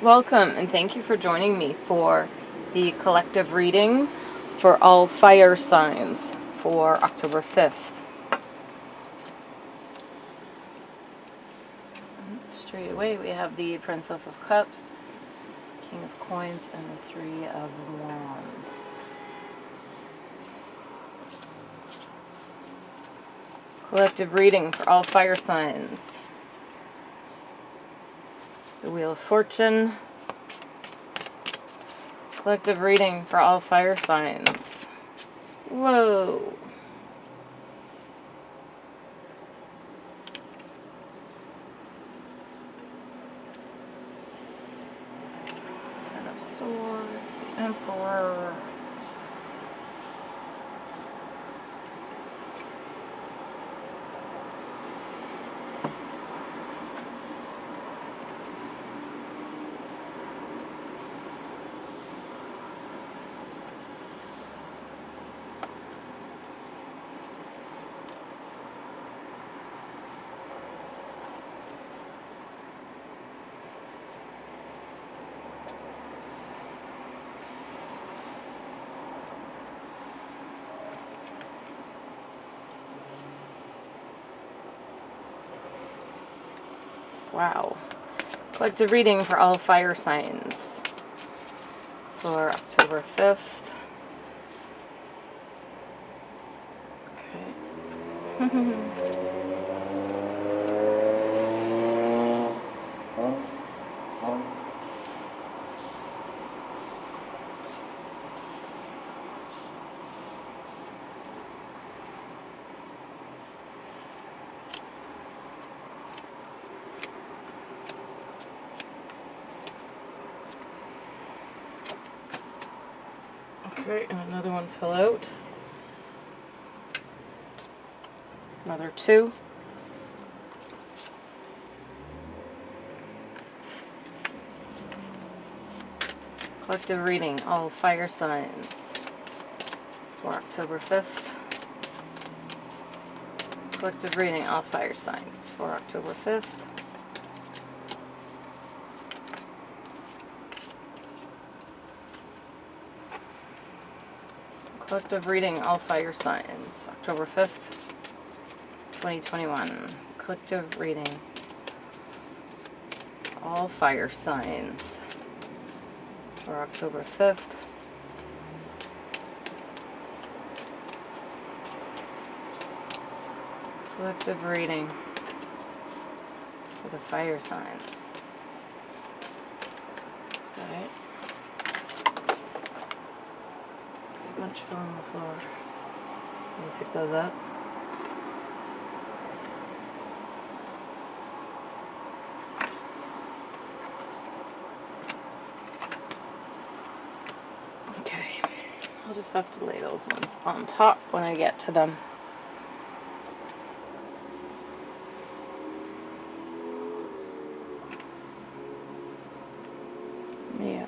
Welcome, and thank you for joining me for the collective reading for all fire signs for October 5th. Straight away, we have the Princess of Cups, King of Coins, and the Three of Wands. Collective reading for all fire signs. The Wheel of Fortune. Collective reading for all fire signs. Whoa. Ten of Swords, the Emperor. Wow. Collective reading for all fire signs for October 5th. Okay. Okay, and another one fell out. Another two. Collective reading, all fire signs for October 5th. Collective reading, all fire signs for October 5th. Collective reading, all fire signs, October 5th, 2021. Collective reading, all fire signs for October 5th. Collective reading for the fire signs. Is that right? A bunch fell on the floor. Can you pick those up? Okay. I'll just have to lay those ones on top when I get to them. Yeah.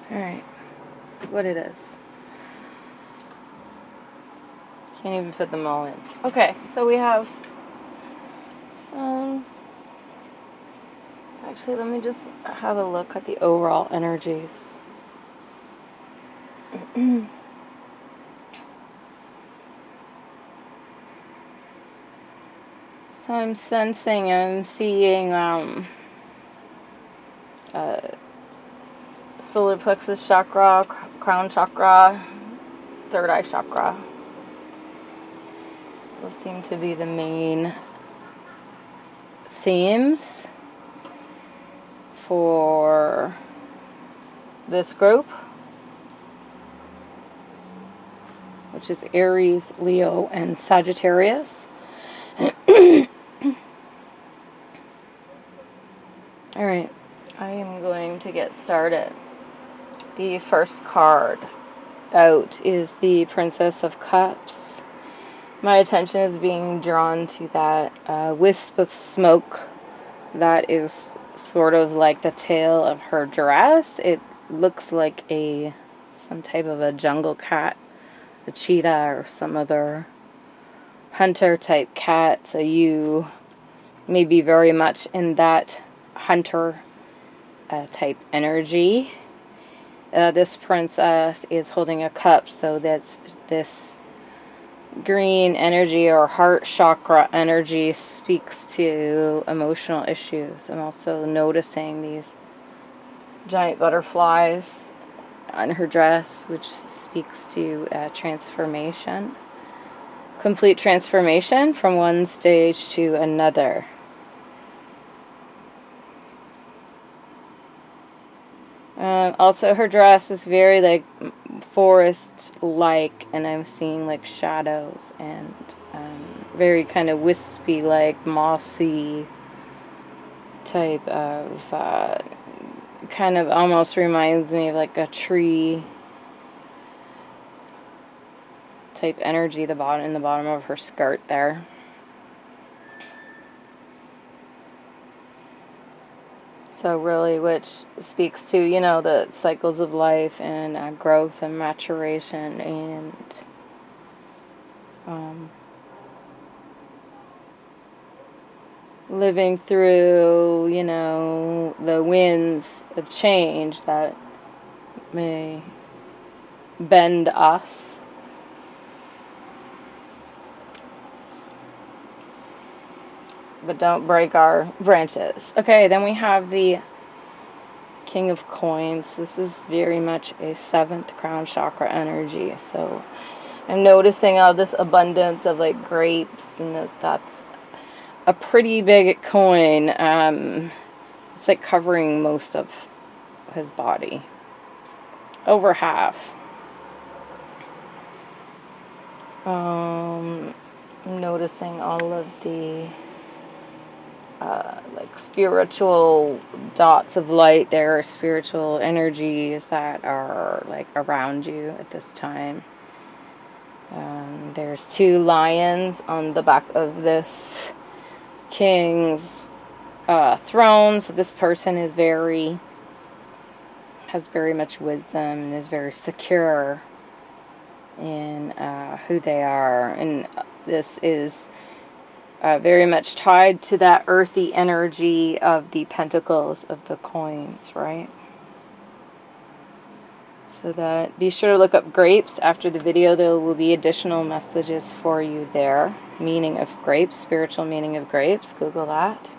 Alright. That's what it is. Can't even fit them all in. Okay, so we have actually, let me just have a look at the overall energies. So I'm sensing, I'm seeing solar plexus chakra, crown chakra, third eye chakra. Those seem to be the main themes for this group, which is Aries, Leo, and Sagittarius. Alright, I am going to get started. The first card out is the Princess of Cups. My attention is being drawn to that wisp of smoke that is sort of like the tail of her dress. It looks like some type of a jungle cat, a cheetah, or some other hunter type cat, so you may be very much in that hunter type energy. This princess is holding a cup, so that's this green energy or heart chakra energy speaks to emotional issues. I'm also noticing these giant butterflies on her dress, which speaks to transformation, complete transformation from one stage to another. Also, her dress is very like forest-like, and I'm seeing like shadows and very kind of wispy, like mossy type of kind of almost reminds me of like a tree type energy in the bottom of her skirt there. So really, which speaks to, you know, the cycles of life and growth and maturation and living through, you know, the winds of change that may bend us. But don't break our branches. Okay, then we have the King of Coins. This is very much a 7th crown chakra energy. So I'm noticing all this abundance of like grapes, and that's a pretty big coin. It's like covering most of his body. Over half. I'm noticing all of the like spiritual dots of light. There are spiritual energies that are like around you at this time. There's 2 lions on the back of this king's throne. So this person is has very much wisdom and is very secure in who they are. And this is very much tied to that earthy energy of the pentacles of the coins, right? So that, be sure to look up grapes after the video. There will be additional messages for you there. Meaning of grapes, spiritual meaning of grapes. Google that.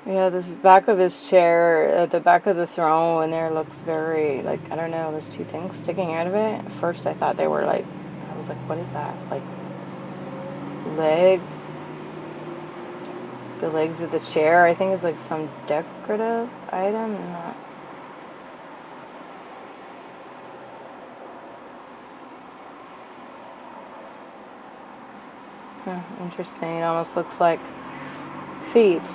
Yeah, this back of his chair, at the back of the throne, and there looks very, like, I don't know, there's 2 things sticking out of it. At first I thought they were like, I was like, what is that? Like, legs? The legs of the chair. I think it's like some decorative item. Not. Interesting. It almost looks like feet.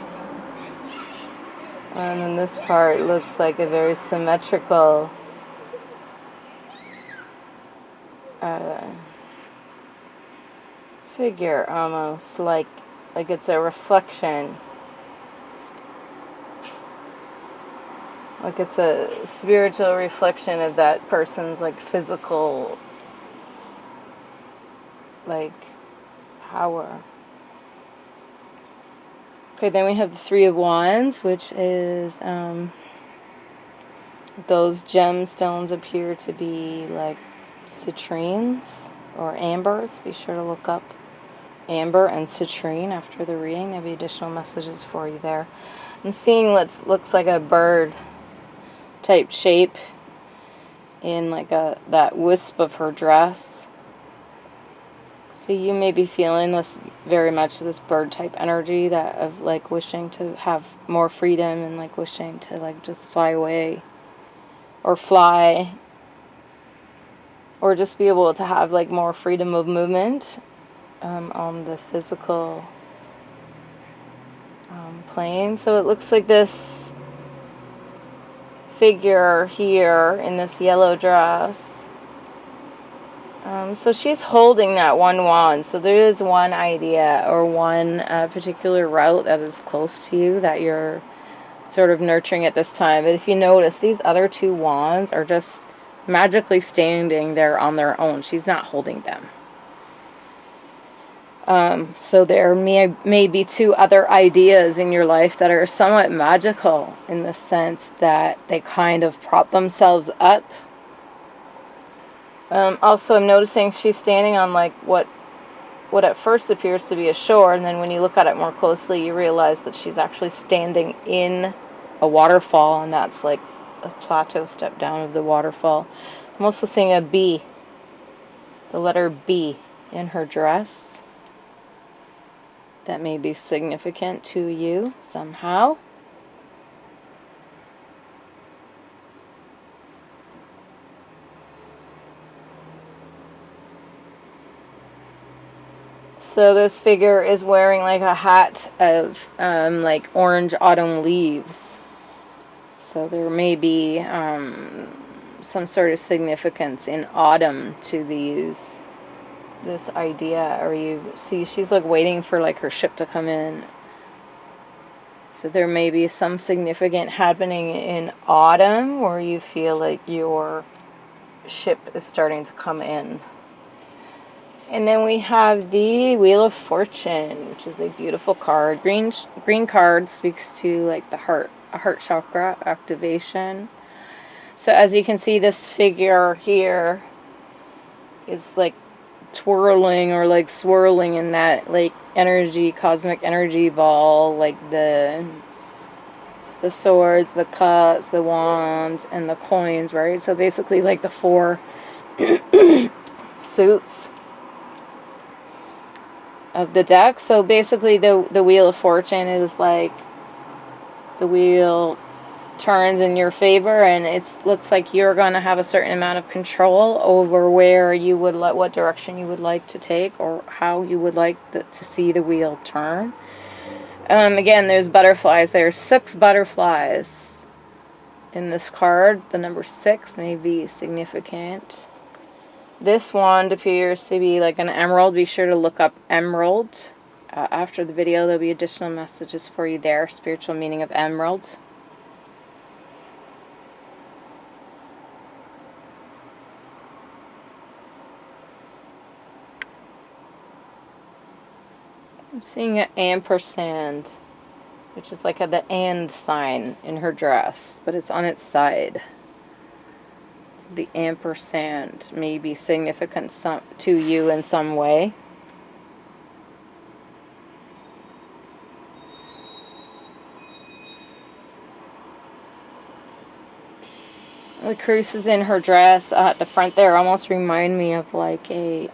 And then this part looks like a very symmetrical figure, almost like it's a reflection, like it's a spiritual reflection of that person's like physical like power. Okay, then we have the 3 of Wands, which is those gemstones appear to be like citrines or ambers. Be sure to look up amber and citrine after the reading. There'll be additional messages for you there. I'm seeing what looks like a bird type shape in like that wisp of her dress. So you may be feeling this very much, this bird type energy that of like wishing to have more freedom and like wishing to like just fly away or fly or just be able to have like more freedom of movement on the physical plane. So it looks like this figure here in this yellow dress. So she's holding that one wand. So there is one idea or one particular route that is close to you that you're sort of nurturing at this time. But if you notice, these other two wands are just magically standing there on their own. She's not holding them. So there may be two other ideas in your life that are somewhat magical in the sense that they kind of prop themselves up. Also, I'm noticing she's standing on like what at first appears to be a shore, and then when you look at it more closely, you realize that she's actually standing in a waterfall, and that's like a plateau step down of the waterfall. I'm also seeing a B, the letter B in her dress. That may be significant to you somehow. So this figure is wearing like a hat of like orange autumn leaves. So there may be some sort of significance in autumn to this idea. Or you see she's like waiting for like her ship to come in. So there may be some significant happening in autumn where you feel like your ship is starting to come in. And then we have the Wheel of Fortune, which is a beautiful card. Green card speaks to like the heart chakra activation. So as you can see, this figure here is like twirling or like swirling in that like energy, cosmic energy ball, like the swords, the cups, the wands, and the coins, right? So basically like the four suits of the deck. So basically the Wheel of Fortune is like the wheel turns in your favor, and it looks like you're going to have a certain amount of control over where you would what direction you would like to take, or how you would like to see the wheel turn. Again, there's butterflies. There's 6 butterflies in this card. The number 6 may be significant. This wand appears to be like an emerald. Be sure to look up emerald. After the video, there'll be additional messages for you there. Spiritual meaning of emerald. I'm seeing an ampersand, which is like the and sign in her dress, but it's on its side. So the ampersand may be significant to you in some way. The creases in her dress at the front there almost remind me of like a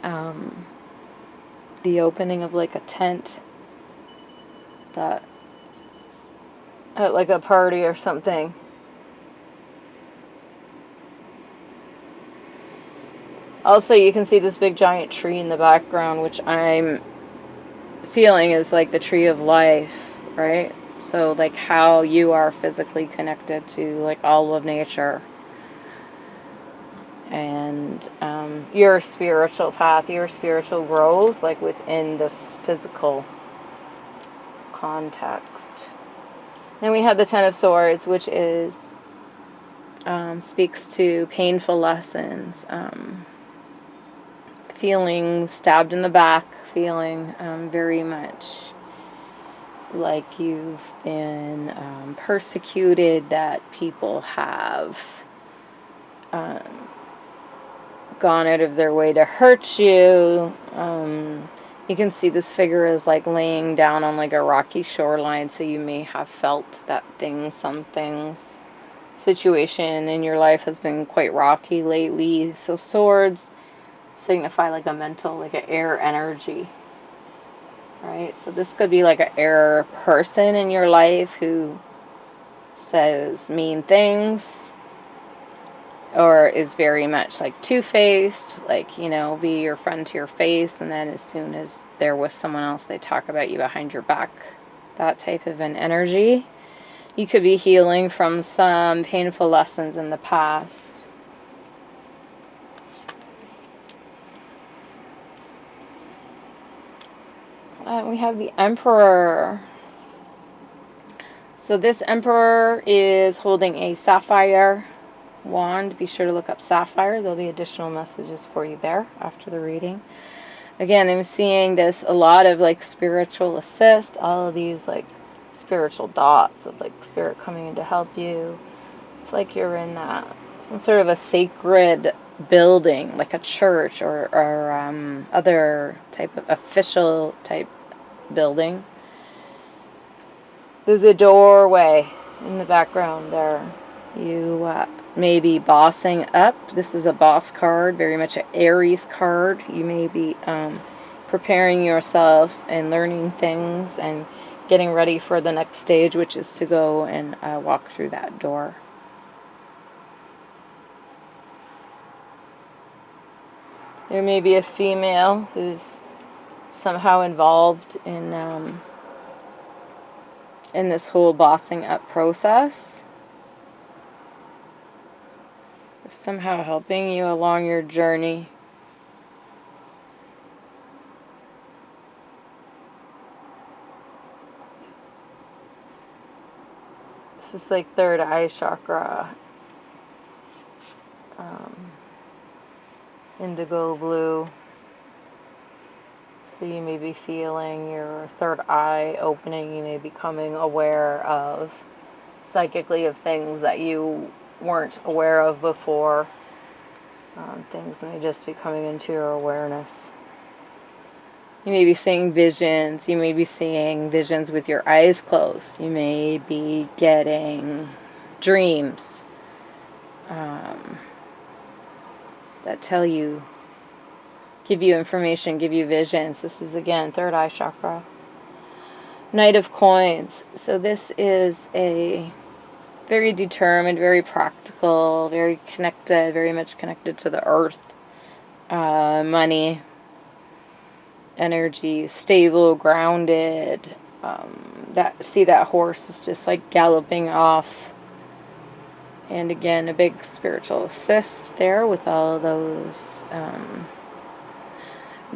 the opening of like a tent that at like a party or something. Also, you can see this big giant tree in the background, which I'm feeling is like the tree of life, right? So like how you are physically connected to like all of nature. And your spiritual path, your spiritual growth, like within this physical context. Then we have the Ten of Swords, which is speaks to painful lessons, feeling stabbed in the back, feeling very much like you've been persecuted, that people have gone out of their way to hurt you. You can see this figure is like laying down on like a rocky shoreline, so you may have felt that situation in your life has been quite rocky lately. So swords signify like a mental, like an air energy, right? So this could be like an air person in your life who says mean things, or is very much like two-faced, like, you know, be your friend to your face, and then as soon as they're with someone else, they talk about you behind your back. That type of an energy. You could be healing from some painful lessons in the past. We have the Emperor. So this Emperor is holding a sapphire wand. Be sure to look up sapphire. There'll be additional messages for you there after the reading. Again, I'm seeing this a lot of like spiritual assist, all of these like spiritual dots of like spirit coming in to help you. It's like you're in some sort of a sacred building, like a church or other type of official type building. There's a doorway in the background there. You may be bossing up. This is a boss card, very much an Aries card. You may be preparing yourself and learning things and getting ready for the next stage, which is to go and walk through that door. There may be a female who's somehow involved in this whole bossing up process. They're somehow helping you along your journey. This is like third eye chakra. Indigo blue. So you may be feeling your third eye opening. You may be becoming aware of, psychically, of things that you weren't aware of before. Things may just be coming into your awareness. You may be seeing visions. You may be seeing visions with your eyes closed. You may be getting dreams that tell you, give you information, give you visions. This is, again, third eye chakra. Knight of Coins. So this is a very determined, very practical, very connected, very much connected to the earth. Money, energy, stable, grounded. See that horse is just like galloping off. And again, a big spiritual assist there with all those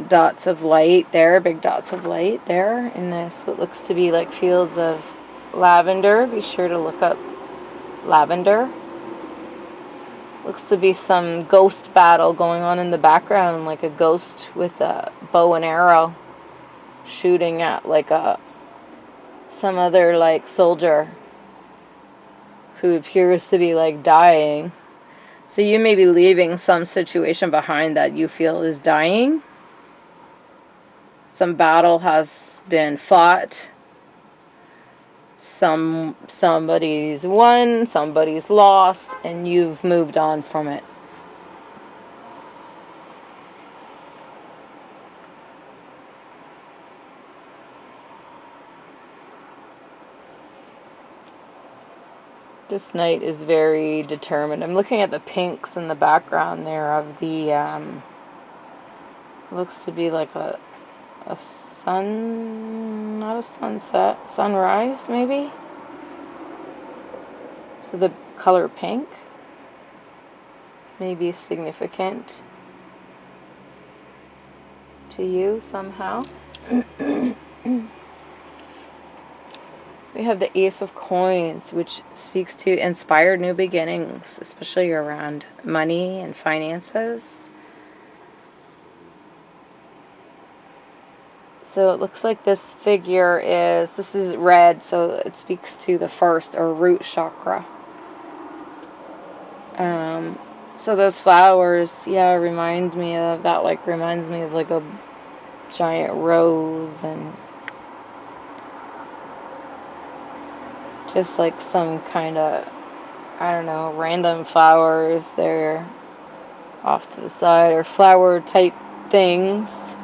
dots of light there, big dots of light there in this, what looks to be like fields of lavender. Be sure to look up lavender. Looks to be some ghost battle going on in the background, like a ghost with a bow and arrow shooting at like some other like soldier who appears to be like dying. So you may be leaving some situation behind that you feel is dying. Some battle has been fought. Somebody's won, somebody's lost, and you've moved on from it. This knight is very determined. I'm looking at the pinks in the background there of the, looks to be like a sun, not a sunset, sunrise maybe? So the color pink may be significant to you somehow. We have the Ace of Coins, which speaks to inspired new beginnings, especially around money and finances. So it looks like this figure this is red, so it speaks to the first or root chakra. So those flowers, yeah, remind me of that, like reminds me of like a giant rose and just like some kind of, I don't know, random flowers there off to the side, or flower type things.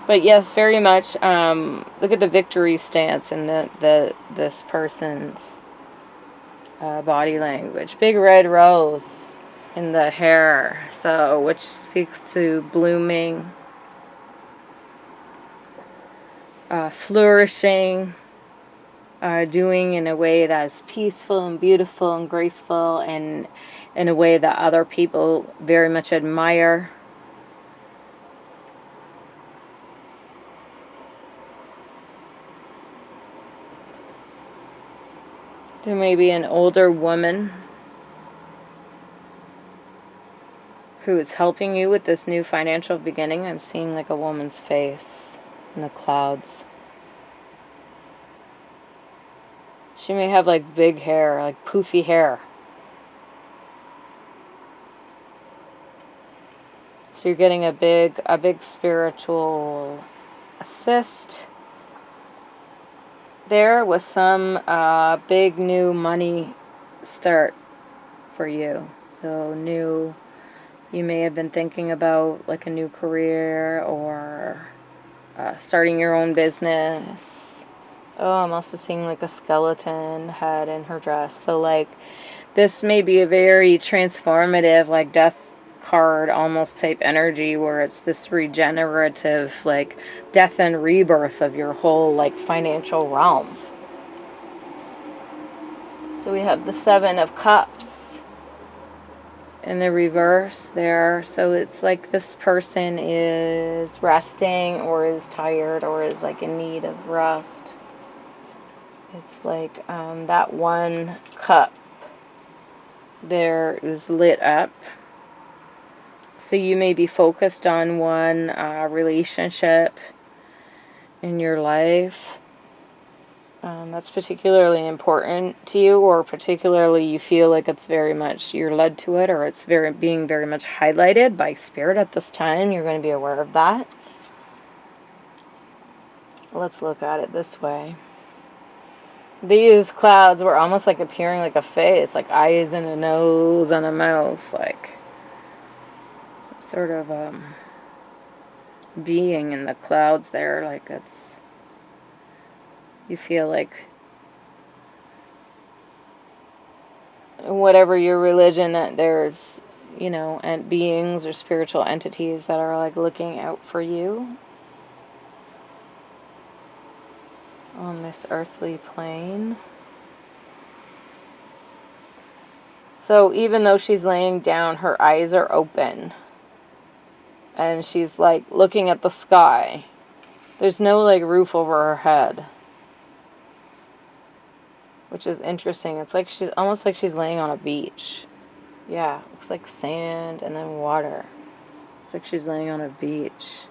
But yes, very much, look at the victory stance in this person's body language. Big red rose in the hair, so which speaks to blooming, flourishing. doing in a way that is peaceful and beautiful and graceful, and in a way that other people very much admire. There may be an older woman who is helping you with this new financial beginning. I'm seeing like a woman's face in the clouds. She may have like big hair, like poofy hair. So you're getting a big spiritual assist there with some big new money start for you. So you may have been thinking about like a new career or starting your own business. Oh, I'm also seeing like a skeleton head in her dress. So like this may be a very transformative, like death card almost type energy, where it's this regenerative, like death and rebirth of your whole like financial realm. So we have the 7 of Cups in the reverse there. So it's like this person is resting or is tired or is like in need of rest. It's like that one cup there is lit up. So you may be focused on one relationship in your life that's particularly important to you, or particularly you feel like it's very much, you're led to it, or it's being very much highlighted by Spirit at this time. You're going to be aware of that. Let's look at it this way. These clouds were almost like appearing like a face, like eyes and a nose and a mouth, like some sort of being in the clouds there. Like it's, you feel like whatever your religion, that there's, and beings or spiritual entities that are like looking out for you on this earthly plane. So even though she's laying down, her eyes are open and she's like looking at the sky. There's no like roof over her head, which is interesting. It's like she's almost like she's laying on a beach. Yeah, looks like sand and then water. It's like she's laying on a beach.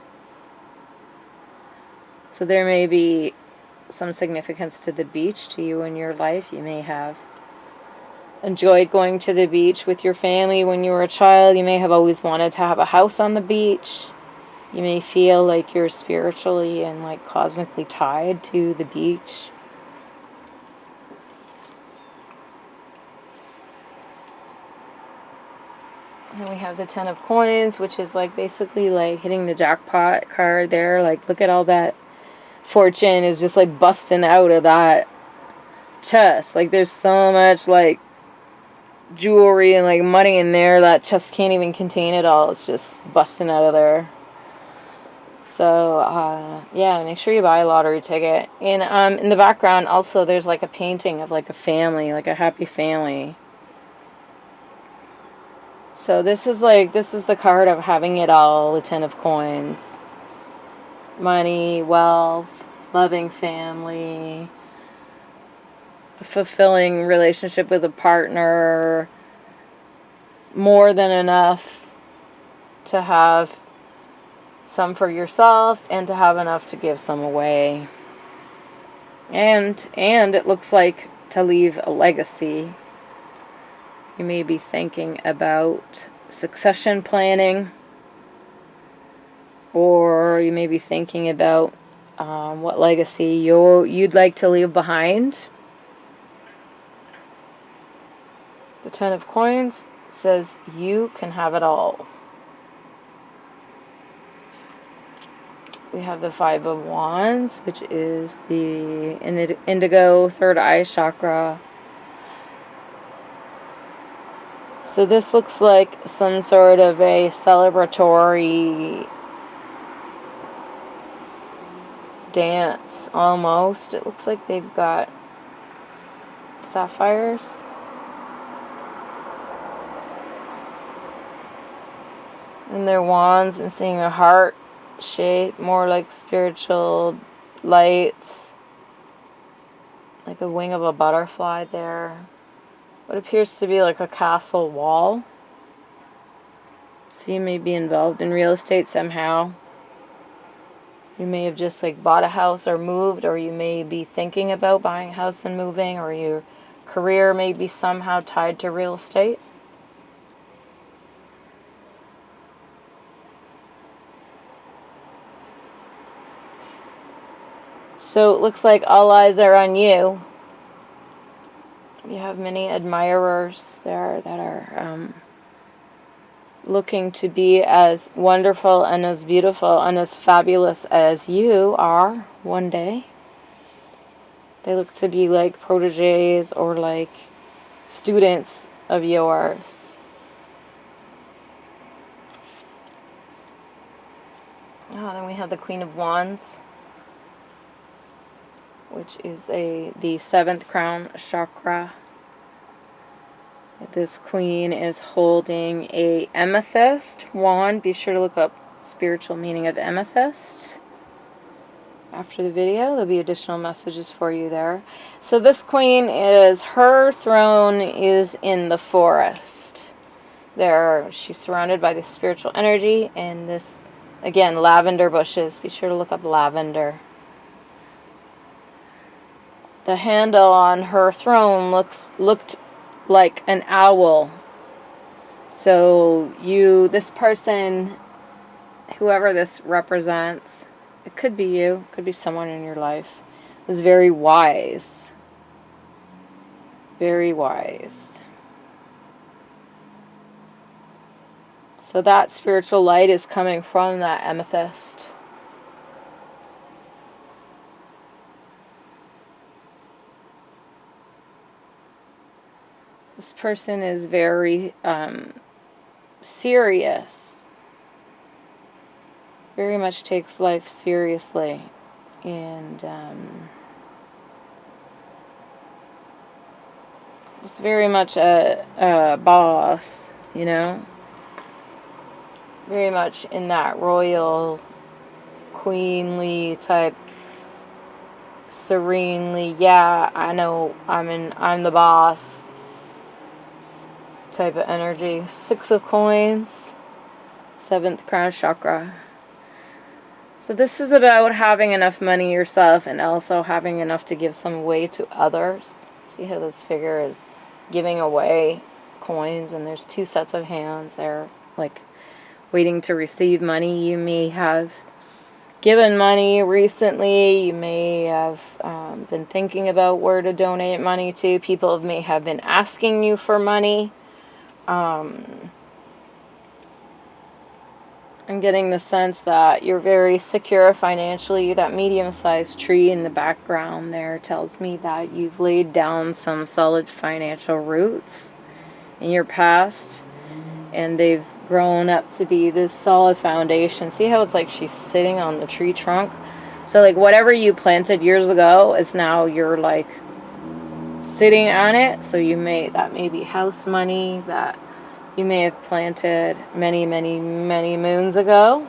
So there may be some significance to the beach to you in your life. You may have enjoyed going to the beach with your family when you were a child. You may have always wanted to have a house on the beach. You may feel like you're spiritually and like cosmically tied to the beach. And we have the 10 of Coins, which is like basically like hitting the jackpot card there. Like look at all that fortune is just like busting out of that chest. Like there's so much like jewelry and like money in there that chest can't even contain it all. It's just busting out of there. So yeah, make sure you buy a lottery ticket. And in the background also there's like a painting of like a family, like a happy family. So this is the card of having it all, the 10 of Coins. Money, wealth, loving family, a fulfilling relationship with a partner, more than enough to have some for yourself and to have enough to give some away. And it looks like to leave a legacy. You may be thinking about succession planning, or you may be thinking about what legacy you'd like to leave behind. The 10 of Coins says you can have it all. We have the 5 of Wands, which is the indigo third eye chakra. So this looks like some sort of a celebratory dance almost. It looks like they've got sapphires. And their wands, I'm seeing a heart shape, more like spiritual lights, like a wing of a butterfly there. What appears to be like a castle wall. So you may be involved in real estate somehow. You may have just like bought a house or moved, or you may be thinking about buying a house and moving, or your career may be somehow tied to real estate. So it looks like all eyes are on you. You have many admirers there that are looking to be as wonderful and as beautiful and as fabulous as you are one day. They look to be like proteges or like students of yours. Oh, then we have the Queen of Wands, which is the 7th crown chakra. This queen is holding a amethyst wand. Be sure to look up spiritual meaning of amethyst after the video. There'll be additional messages for you there. So this queen her throne is in the forest. She's surrounded by this spiritual energy and this, again, lavender bushes. Be sure to look up lavender. The handle on her throne looked like an owl. So this person, whoever this represents, it could be you, it could be someone in your life, is very wise. Very wise. So that spiritual light is coming from that amethyst. This person is very serious. Very much takes life seriously. And it's very much a boss, you know. Very much in that royal, queenly type, serenely, yeah, I know, I'm the boss type of energy. 6 of coins, 7th crown chakra. So this is about having enough money yourself and also having enough to give some away to others. See how this figure is giving away coins, and there's 2 sets of hands there, like waiting to receive money. You may have given money recently. You may have been thinking about where to donate money to. People may have been asking you for money. I'm getting the sense that you're very secure financially. That medium-sized tree in the background there tells me that you've laid down some solid financial roots in your past, and they've grown up to be this solid foundation. See how it's like she's sitting on the tree trunk? So like whatever you planted years ago is now you're like sitting on it. So that may be house money that you may have planted many, many, many moons ago.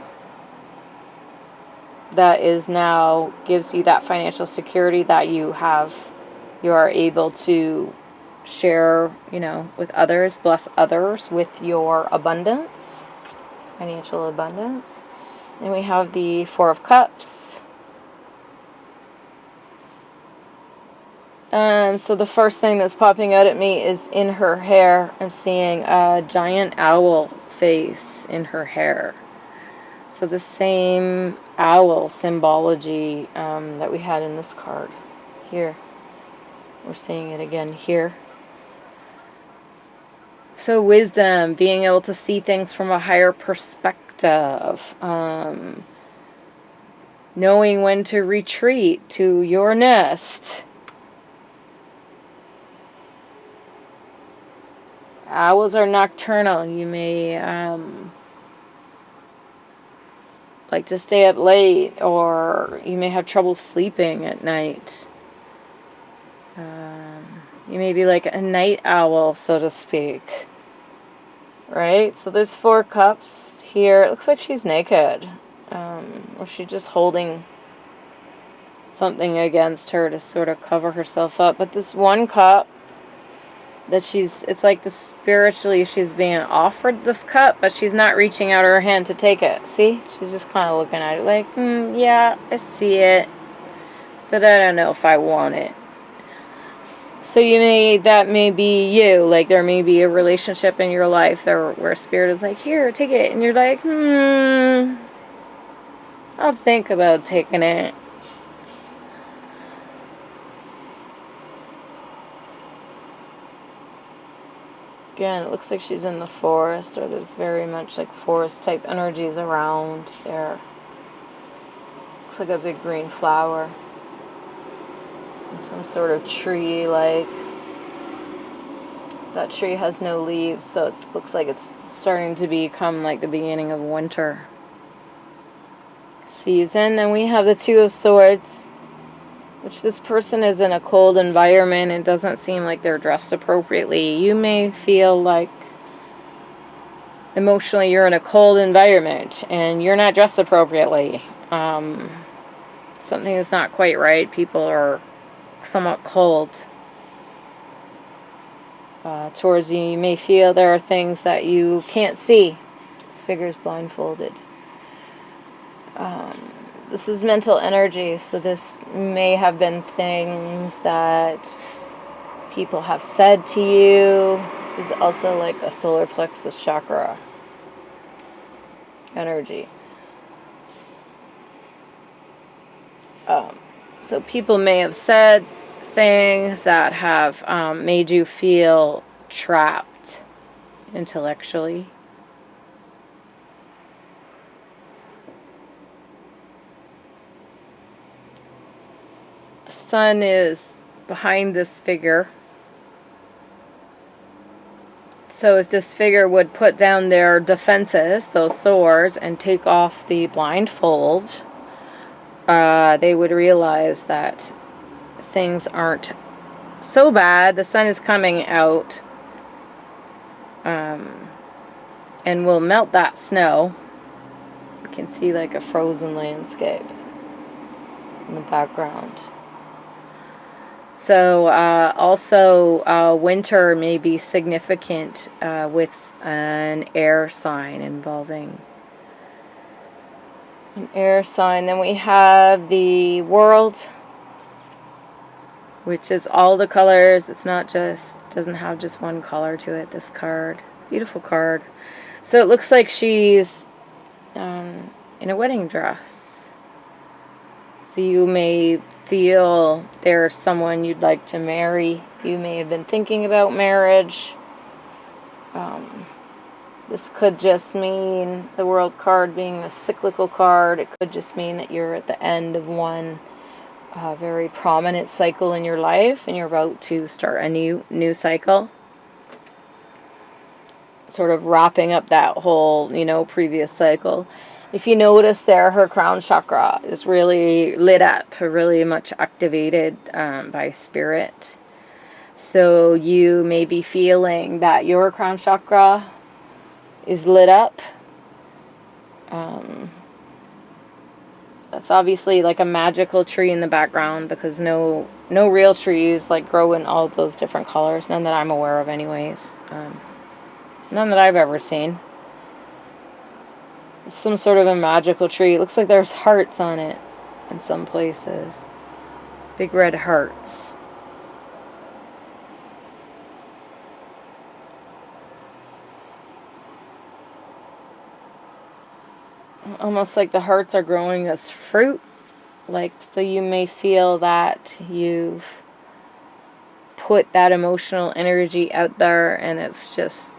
That is now gives you that financial security that you are able to share, with others, bless others with your abundance, financial abundance. Then we have the 4 of Cups. So the first thing that's popping out at me is in her hair. I'm seeing a giant owl face in her hair. So the same owl symbology that we had in this card here. We're seeing it again here. So wisdom, being able to see things from a higher perspective. Knowing when to retreat to your nest. Owls are nocturnal. You may like to stay up late, or you may have trouble sleeping at night. You may be like a night owl, so to speak. Right? So there's 4 cups here. It looks like she's naked. Or she's just holding something against her to sort of cover herself up. But this 1 cup that it's like spiritually she's being offered this cup, but she's not reaching out her hand to take it. See? She's just kind of looking at it like, yeah, I see it, but I don't know if I want it. So that may be you. Like, there may be a relationship in your life there where spirit is like, here, take it. And you're like, I'll think about taking it. Again, it looks like she's in the forest, or there's very much like forest type energies around there. Looks like a big green flower. Some sort of tree, like that tree has no leaves, so it looks like it's starting to become like the beginning of winter season. Then we have the 2 of Swords, which this person is in a cold environment and doesn't seem like they're dressed appropriately. You may feel like emotionally you're in a cold environment and you're not dressed appropriately. Something is not quite right. People are somewhat cold towards you. You may feel there are things that you can't see. This figure is blindfolded. This is mental energy, so this may have been things that people have said to you. This is also like a solar plexus chakra energy. So people may have said things that have made you feel trapped intellectually. The sun is behind this figure. So if this figure would put down their defenses, those swords, and take off the blindfold, they would realize that things aren't so bad. The sun is coming out and will melt that snow. You can see like a frozen landscape in the background. So also winter may be significant with an air sign involving an air sign. Then we have the World, which is all the colors. It's not just, doesn't have just one color to it, this card. Beautiful card. So it looks like she's in a wedding dress. So you may feel there's someone you'd like to marry. You may have been thinking about marriage. This could just mean, the World card being a cyclical card, it could just mean that you're at the end of one very prominent cycle in your life and you're about to start a new cycle. Sort of wrapping up that whole, previous cycle. If you notice there, her crown chakra is really lit up, really much activated by spirit. So you may be feeling that your crown chakra is lit up. That's obviously like a magical tree in the background, because no real trees like grow in all of those different colors. None that I'm aware of anyways. None that I've ever seen. It's some sort of a magical tree. It looks like there's hearts on it in some places. Big red hearts. Almost like the hearts are growing as fruit. So you may feel that you've put that emotional energy out there and it's just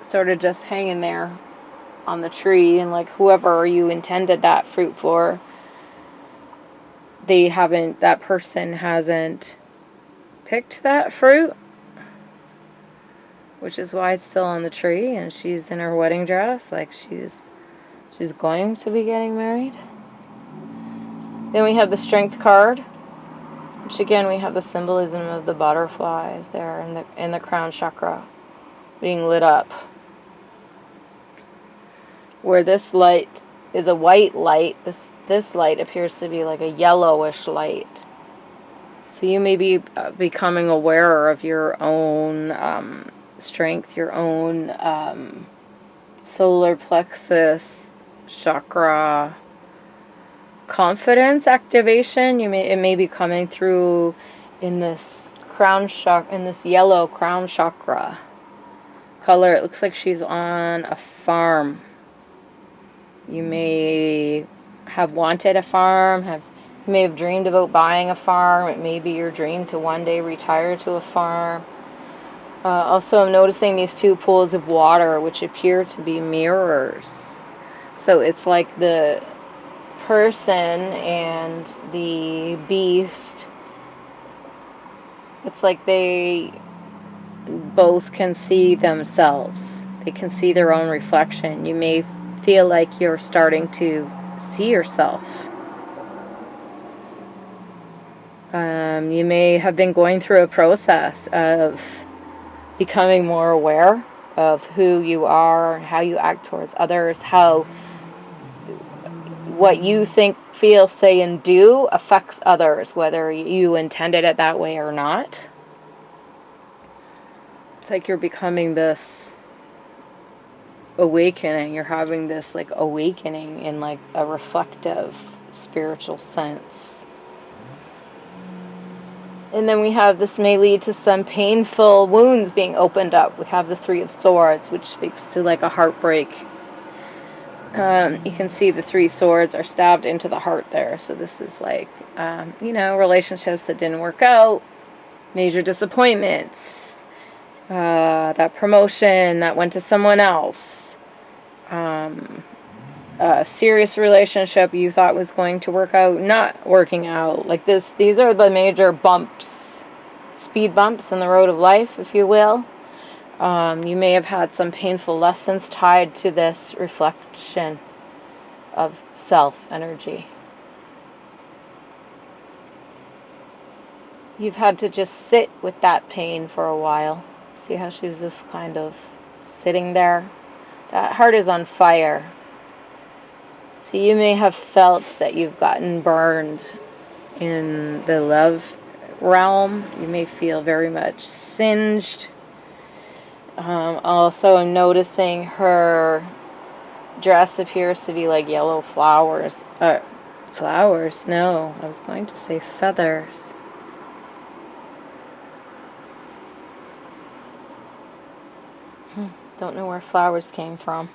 sort of just hanging there on the tree, and like whoever you intended that fruit for, that person hasn't picked that fruit, which is why it's still on the tree, and she's in her wedding dress, like she's going to be getting married. Then we have the Strength card. which again we have the symbolism of the butterflies there in the crown chakra being lit up. Where this light is a white light, this light appears to be like a yellowish light. So you may be becoming aware of your own strength, your own solar plexus chakra confidence activation. It may be coming through in this crown chakra, in this yellow crown chakra color. It looks like she's on a farm. You may have wanted a farm, you may have dreamed about buying a farm. It may be your dream to one day retire to a farm. Also, I'm noticing these two pools of water, which appear to be mirrors. So it's like the person and the beast, it's like they both can see themselves. They can see their own reflection. You may feel like you're starting to see yourself. You may have been going through a process of becoming more aware of who you are, how you act towards others, how what you think, feel, say, and do affects others, whether you intended it that way or not. It's like you're becoming this awakening. You're having this like awakening in like a reflective spiritual sense. And then we have this may lead to some painful wounds being opened up. We have the Three of Swords, which speaks to like a heartbreak. You can see the three swords are stabbed into the heart there. So this is like, relationships that didn't work out, major disappointments, that promotion that went to someone else, a serious relationship you thought was going to work out, not working out. Like this, these are the major bumps, speed bumps in the road of life, if you will. You may have had some painful lessons tied to this reflection of self energy. You've had to just sit with that pain for a while. See how she's just kind of sitting there? That heart is on fire. So you may have felt that you've gotten burned in the love realm. You may feel very much singed. Also, I'm noticing her dress appears to be like yellow flowers. Flowers? No, I was going to say feathers. Don't know where flowers came from.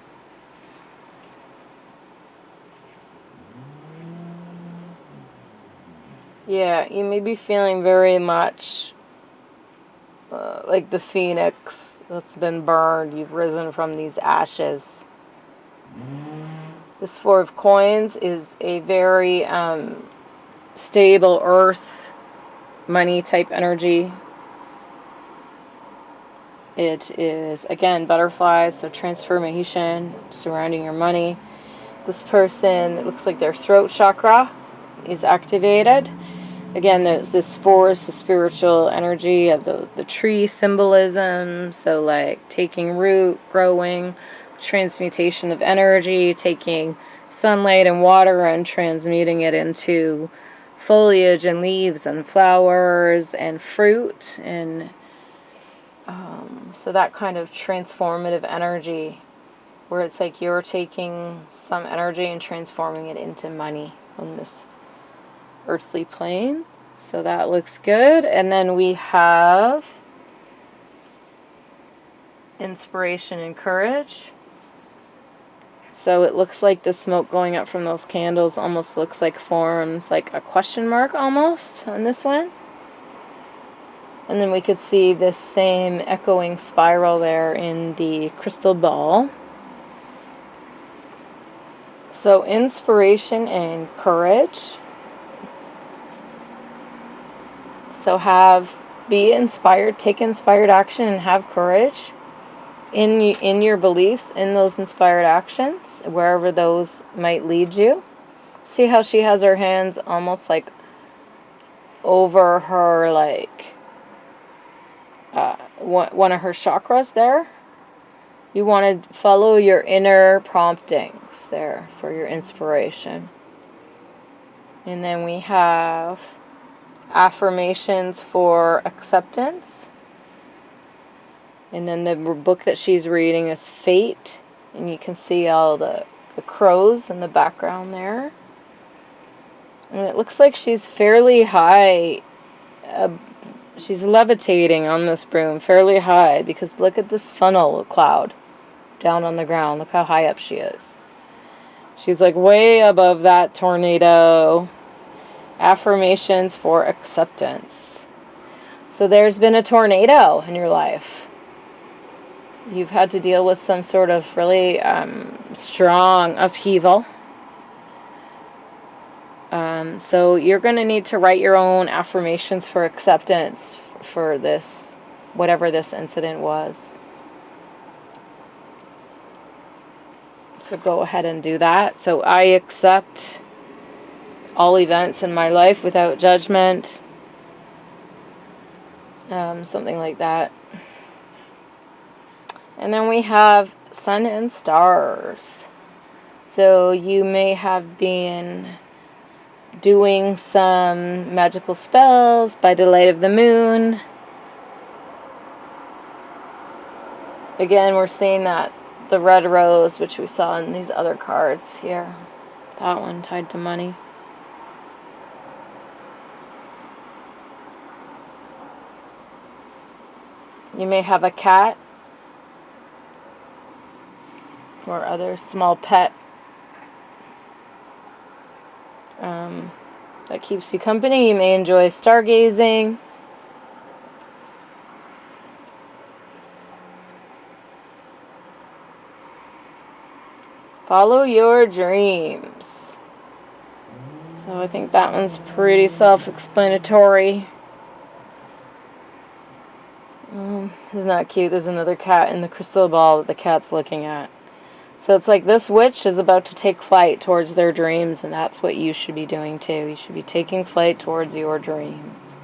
Yeah, you may be feeling very much like the phoenix that's been burned. You've risen from these ashes. This Four of Coins is a very stable earth, money type energy. It is, again, butterflies, so transformation surrounding your money. This person, it looks like their throat chakra is activated. Again, there's this force, the spiritual energy of the tree symbolism. So like taking root, growing, transmutation of energy, taking sunlight and water and transmuting it into foliage and leaves and flowers and fruit. And so that kind of transformative energy where it's like you're taking some energy and transforming it into money on this earthly plane. So that looks good. And then we have inspiration and courage. So it looks like the smoke going up from those candles almost looks like forms like a question mark almost on this one. And then we could see this same echoing spiral there in the crystal ball. So inspiration and courage. So be inspired, take inspired action, and have courage in your beliefs, in those inspired actions, wherever those might lead you. See how she has her hands almost like over her, like, one of her chakras there. You want to follow your inner promptings there for your inspiration. And then we have affirmations for acceptance. And then the book that she's reading is Fate. And you can see all the crows in the background there. And it looks like she's fairly high. She's levitating on this broom fairly high, because look at this funnel cloud down on the ground. Look how high up she is. She's like way above that tornado. Affirmations for acceptance. So there's been a tornado in your life. You've had to deal with some sort of really strong upheaval. So you're going to need to write your own affirmations for acceptance for this, whatever this incident was. So go ahead and do that. So I accept all events in my life without judgment. Something like that. And then we have sun and stars. So you may have been doing some magical spells by the light of the moon. Again, we're seeing that the red rose, which we saw in these other cards here. That one tied to money. You may have a cat or other small pet that keeps you company. You may enjoy stargazing. Follow your dreams. So I think that one's pretty self-explanatory. Isn't that cute? There's another cat in the crystal ball that the cat's looking at. So it's like this witch is about to take flight towards their dreams, and that's what you should be doing too. You should be taking flight towards your dreams.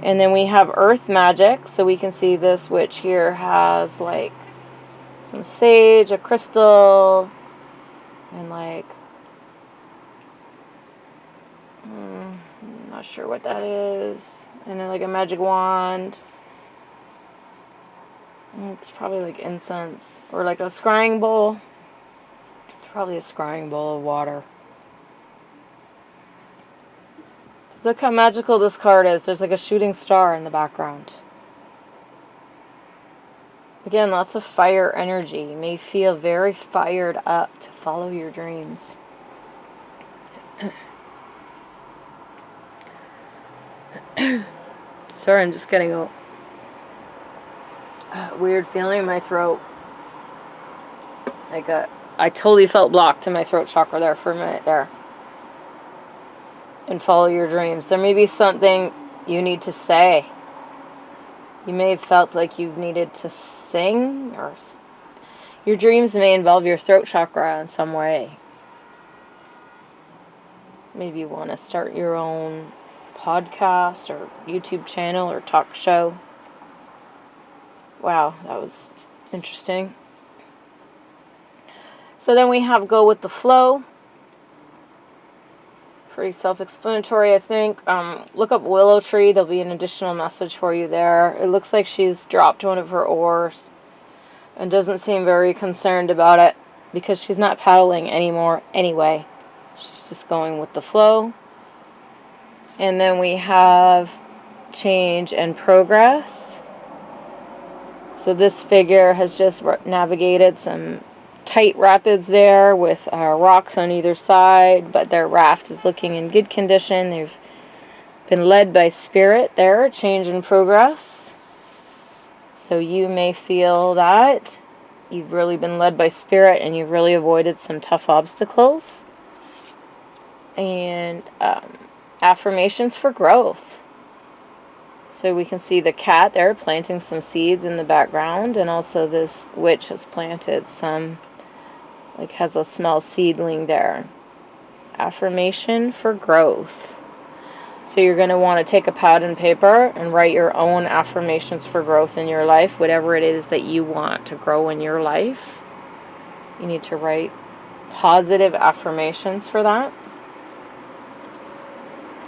And then we have earth magic. So we can see this witch here has like some sage, a crystal, and like, I'm not sure what that is. And then like a magic wand. It's probably like incense or like a scrying bowl. It's probably a scrying bowl of water. Look how magical this card is. There's like a shooting star in the background. Again, lots of fire energy. You may feel very fired up to follow your dreams. Sorry, I'm just getting a weird feeling in my throat. Like I totally felt blocked in my throat chakra there for a minute there. And follow your dreams. There may be something you need to say. You may have felt like you've needed to sing, or your dreams may involve your throat chakra in some way. Maybe you want to start your own podcast or YouTube channel or talk show. Wow, that was interesting. So then we have go with the flow. Pretty self-explanatory, I think. Look up willow tree. There'll be an additional message for you there. It looks like she's dropped one of her oars and doesn't seem very concerned about it because she's not paddling anymore anyway. She's just going with the flow. And then we have change and progress. So this figure has just navigated some tight rapids there with rocks on either side, but their raft is looking in good condition. They've been led by spirit there, change and progress. So you may feel that you've really been led by spirit and you've really avoided some tough obstacles. And affirmations for growth. So we can see the cat there planting some seeds in the background, and also this witch has planted some, like has a small seedling there. Affirmation for growth. So you're going to want to take a pad and paper and write your own affirmations for growth in your life, whatever it is that you want to grow in your life. You need to write positive affirmations for that.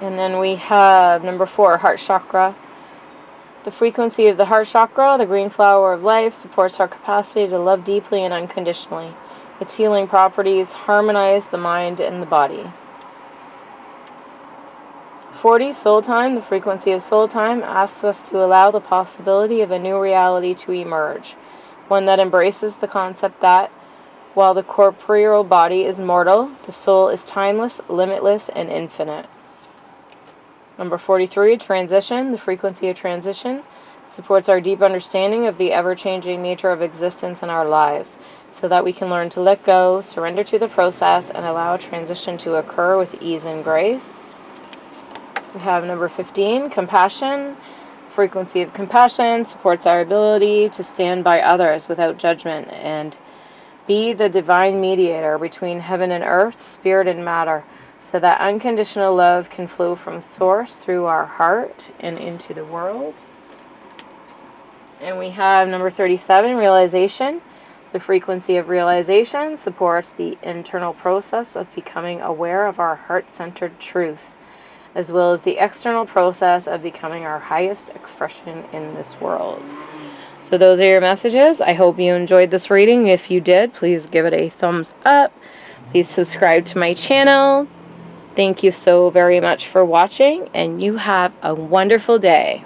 And then we have number 4, heart chakra. The frequency of the heart chakra, the green flower of life, supports our capacity to love deeply and unconditionally. Its healing properties harmonize the mind and the body. 40, soul time. The frequency of soul time asks us to allow the possibility of a new reality to emerge, one that embraces the concept that, while the corporeal body is mortal, the soul is timeless, limitless, and infinite. Number 43, transition. The frequency of transition supports our deep understanding of the ever-changing nature of existence in our lives, so that we can learn to let go, surrender to the process, and allow transition to occur with ease and grace. We have number 15, compassion. Frequency of compassion supports our ability to stand by others without judgment and be the divine mediator between heaven and earth, spirit and matter, so that unconditional love can flow from source through our heart and into the world. And we have number 37, realization. The frequency of realization supports the internal process of becoming aware of our heart-centered truth, as well as the external process of becoming our highest expression in this world. So those are your messages. I hope you enjoyed this reading. If you did, please give it a thumbs up. Please subscribe to my channel. Thank you so very much for watching, and you have a wonderful day.